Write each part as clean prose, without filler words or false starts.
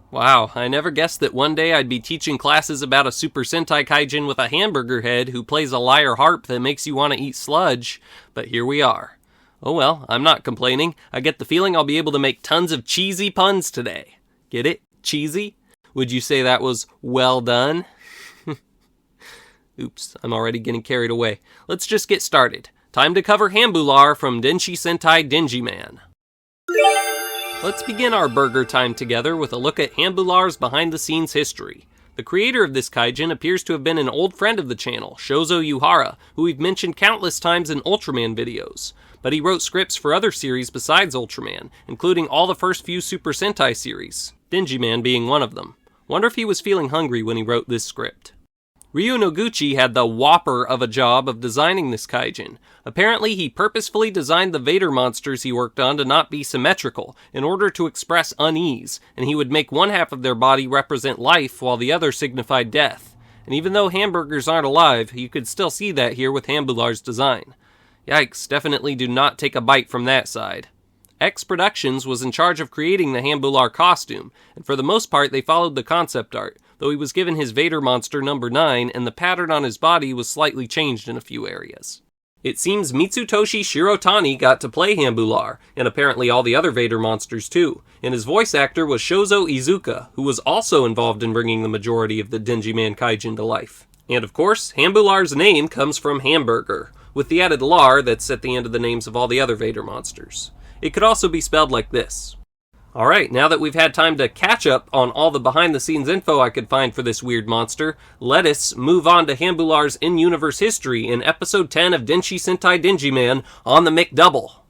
Wow, I never guessed that one day I'd be teaching classes about a Super Sentai Kaijin with a hamburger head who plays a lyre harp that makes you want to eat sludge, but here we are. Oh well, I'm not complaining. I get the feeling I'll be able to make tons of cheesy puns today. Get it? Cheesy? Would you say that was well done? Oops, I'm already getting carried away. Let's just get started. Time to cover Hambular from Denshi Sentai Denjiman. Let's begin our burger time together with a look at Hambular's behind-the-scenes history. The creator of this kaijin appears to have been an old friend of the channel, Shozo Yuhara, who we've mentioned countless times in Ultraman videos. But he wrote scripts for other series besides Ultraman, including all the first few Super Sentai series, Denjiman being one of them. Wonder if he was feeling hungry when he wrote this script. Ryu Noguchi had the whopper of a job of designing this kaijin. Apparently, he purposefully designed the Vader monsters he worked on to not be symmetrical, in order to express unease, and he would make one half of their body represent life while the other signified death. And even though hamburgers aren't alive, you could still see that here with Hambular's design. Yikes, definitely do not take a bite from that side. X Productions was in charge of creating the Hambular costume, and for the most part they followed the concept art, though he was given his Vader monster number 9 and the pattern on his body was slightly changed in a few areas. It seems Mitsutoshi Shirotani got to play Hambular, and apparently all the other Vader monsters too, and his voice actor was Shozo Iizuka, who was also involved in bringing the majority of the Denjiman Kaijin to life. And of course, Hambular's name comes from Hamburger, with the added lar that's at the end of the names of all the other Vader monsters. It could also be spelled like this. Alright, now that we've had time to catch up on all the behind-the-scenes info I could find for this weird monster, let us move on to Hambular's in-universe history in Episode 10 of Denshi Sentai Denjiman on the McDouble.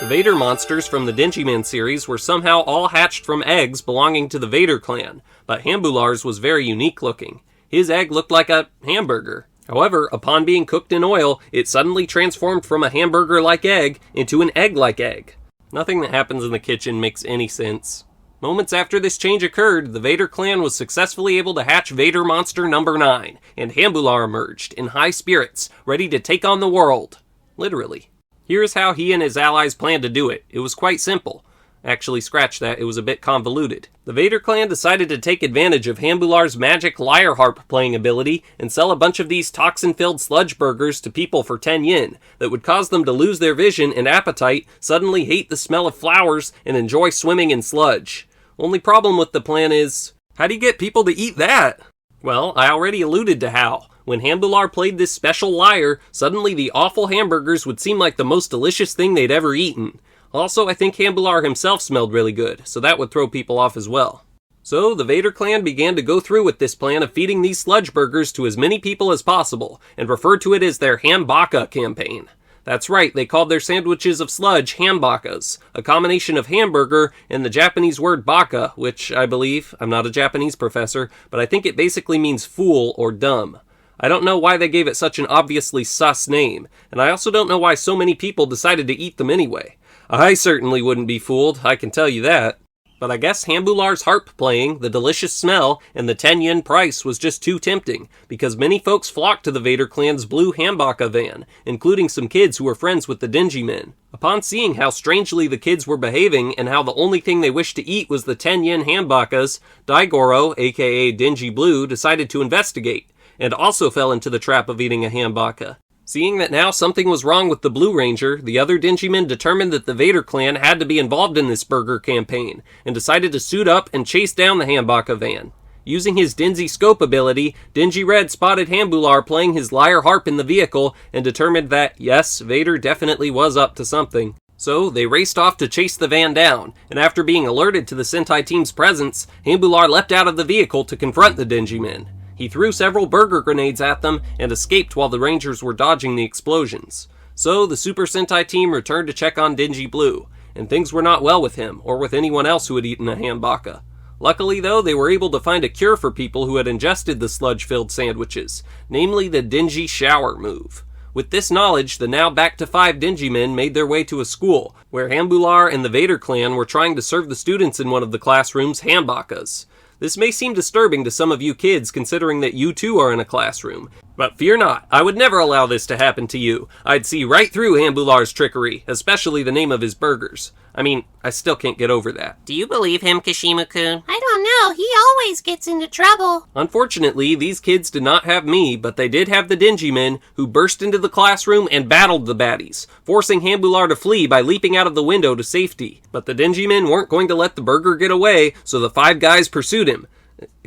The Vader monsters from the Denjiman series were somehow all hatched from eggs belonging to the Vader clan, but Hambular's was very unique looking. His egg looked like a hamburger. However, upon being cooked in oil, it suddenly transformed from a hamburger-like egg into an egg-like egg. Nothing that happens in the kitchen makes any sense. Moments after this change occurred, the Vader clan was successfully able to hatch Vader monster number 9, and Hambular emerged, in high spirits, ready to take on the world. Literally. Here's how he and his allies planned to do it. It was quite simple. Actually, scratch that, it was a bit convoluted. The Vader clan decided to take advantage of Hambular's magic lyre harp playing ability and sell a bunch of these toxin-filled sludge burgers to people for 10 yen that would cause them to lose their vision and appetite, suddenly hate the smell of flowers, and enjoy swimming in sludge. Only problem with the plan is, how do you get people to eat that? Well, I already alluded to how. When Hambular played this special lyre, suddenly the awful hamburgers would seem like the most delicious thing they'd ever eaten. Also, I think Hambular himself smelled really good, so that would throw people off as well. So, the Vader clan began to go through with this plan of feeding these sludge burgers to as many people as possible, and referred to it as their Hambaka campaign. That's right, they called their sandwiches of sludge Hambakas, a combination of hamburger and the Japanese word baka, which I believe, I'm not a Japanese professor, but I think it basically means fool or dumb. I don't know why they gave it such an obviously sus name, and I also don't know why so many people decided to eat them anyway. I certainly wouldn't be fooled, I can tell you that. But I guess Hambular's harp playing, the delicious smell, and the 10 yen price was just too tempting, because many folks flocked to the Vader clan's blue Hambaka van, including some kids who were friends with the Denjimen. Upon seeing how strangely the kids were behaving, and how the only thing they wished to eat was the 10 yen Hambakas, Daigoro, aka Denji Blue, decided to investigate, and also fell into the trap of eating a Hambaka. Seeing that now something was wrong with the Blue Ranger, the other Denjimen determined that the Vader clan had to be involved in this burger campaign, and decided to suit up and chase down the Hambaka van. Using his Denzi Scope ability, Denji Red spotted Hambular playing his lyre harp in the vehicle, and determined that, yes, Vader definitely was up to something. So, they raced off to chase the van down, and after being alerted to the Sentai team's presence, Hambular leapt out of the vehicle to confront the Denjimen. He threw several burger grenades at them, and escaped while the Rangers were dodging the explosions. So, the Super Sentai team returned to check on Denji Blue, and things were not well with him, or with anyone else who had eaten a Hambaka. Luckily though, they were able to find a cure for people who had ingested the sludge-filled sandwiches, namely the Denji Shower move. With this knowledge, the now back to 5 Denjimen made their way to a school, where Hambular and the Vader clan were trying to serve the students in one of the classrooms Hambakas. This may seem disturbing to some of you kids, considering that you too are in a classroom. But fear not, I would never allow this to happen to you. I'd see right through Hambular's trickery, especially the name of his burgers. I mean, I still can't get over that. Do you believe him, Kashimaku? I don't know, he always gets into trouble. Unfortunately, these kids did not have me, but they did have the Denjimen, who burst into the classroom and battled the baddies, forcing Hambular to flee by leaping out of the window to safety. But the Denjimen weren't going to let the burger get away, so the 5 guys pursued him.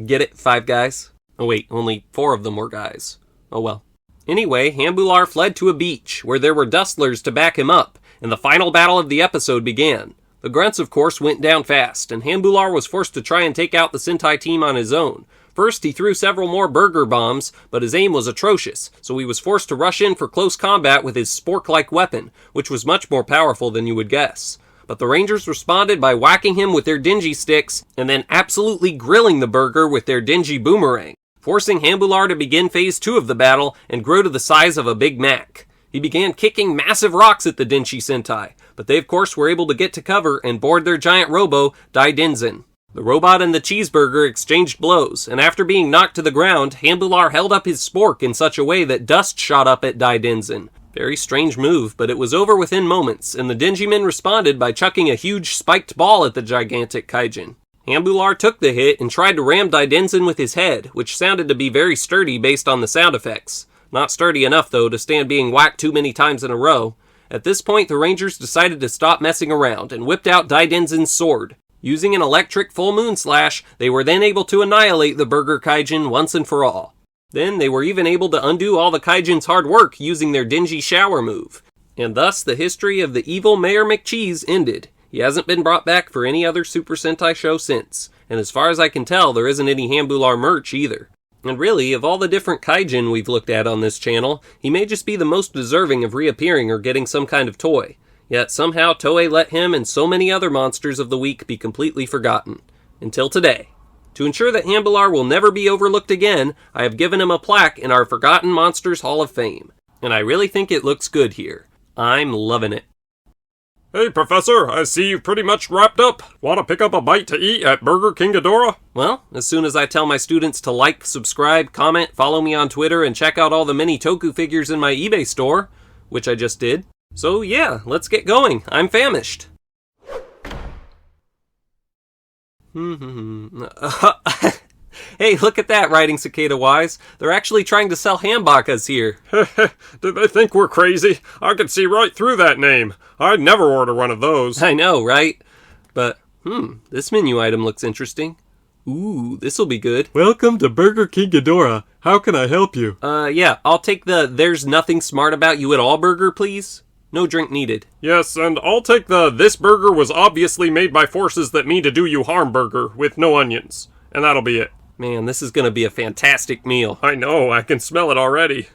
Get it? 5 guys? Oh wait, only 4 of them were guys. Oh well. Anyway, Hambular fled to a beach, where there were dustlers to back him up, and the final battle of the episode began. The grunts, of course, went down fast, and Hambular was forced to try and take out the Sentai team on his own. First, he threw several more burger bombs, but his aim was atrocious, so he was forced to rush in for close combat with his spork-like weapon, which was much more powerful than you would guess. But the Rangers responded by whacking him with their Denji sticks, and then absolutely grilling the burger with their Denji boomerang, forcing Hambular to begin Phase 2 of the battle and grow to the size of a Big Mac. He began kicking massive rocks at the Denshi Sentai, but they of course were able to get to cover and board their giant robo, Denziman. The robot and the cheeseburger exchanged blows, and after being knocked to the ground, Hambular held up his spork in such a way that dust shot up at Denziman. Very strange move, but it was over within moments, and the Denjiman responded by chucking a huge spiked ball at the gigantic Kaijin. Hambular took the hit and tried to ram Denziman with his head, which sounded to be very sturdy based on the sound effects. Not sturdy enough, though, to stand being whacked too many times in a row. At this point, the Rangers decided to stop messing around and whipped out Denziman's sword. Using an electric full moon slash, they were then able to annihilate the Burger Kaijin once and for all. Then, they were even able to undo all the Kaijin's hard work using their Denji shower move. And thus, the history of the evil Mayor McCheese ended. He hasn't been brought back for any other Super Sentai show since. And as far as I can tell, there isn't any Hambular merch either. And really, of all the different Kaijin we've looked at on this channel, he may just be the most deserving of reappearing or getting some kind of toy. Yet somehow Toei let him and so many other monsters of the week be completely forgotten. Until today. To ensure that Hambular will never be overlooked again, I have given him a plaque in our Forgotten Monsters Hall of Fame. And I really think it looks good here. I'm loving it. Hey, Professor, I see you've pretty much wrapped up. Want to pick up a bite to eat at Burger King Ghidorah? Well, as soon as I tell my students to like, subscribe, comment, follow me on Twitter, and check out all the mini Toku figures in my eBay store, which I just did. So yeah, let's get going. I'm famished. Hey, look at that, Riding Cicada Wise. They're actually trying to sell hambakas here. Did they think we're crazy? I could see right through that name. I'd never order one of those. I know, right? But, this menu item looks interesting. Ooh, this'll be good. Welcome to Burger King Ghidorah. How can I help you? Yeah, I'll take the There's Nothing Smart About You at All burger, please. No drink needed. Yes, and I'll take the This burger was obviously made by forces that mean to do you harm burger with no onions. And that'll be it. Man, this is gonna be a fantastic meal. I know, I can smell it already.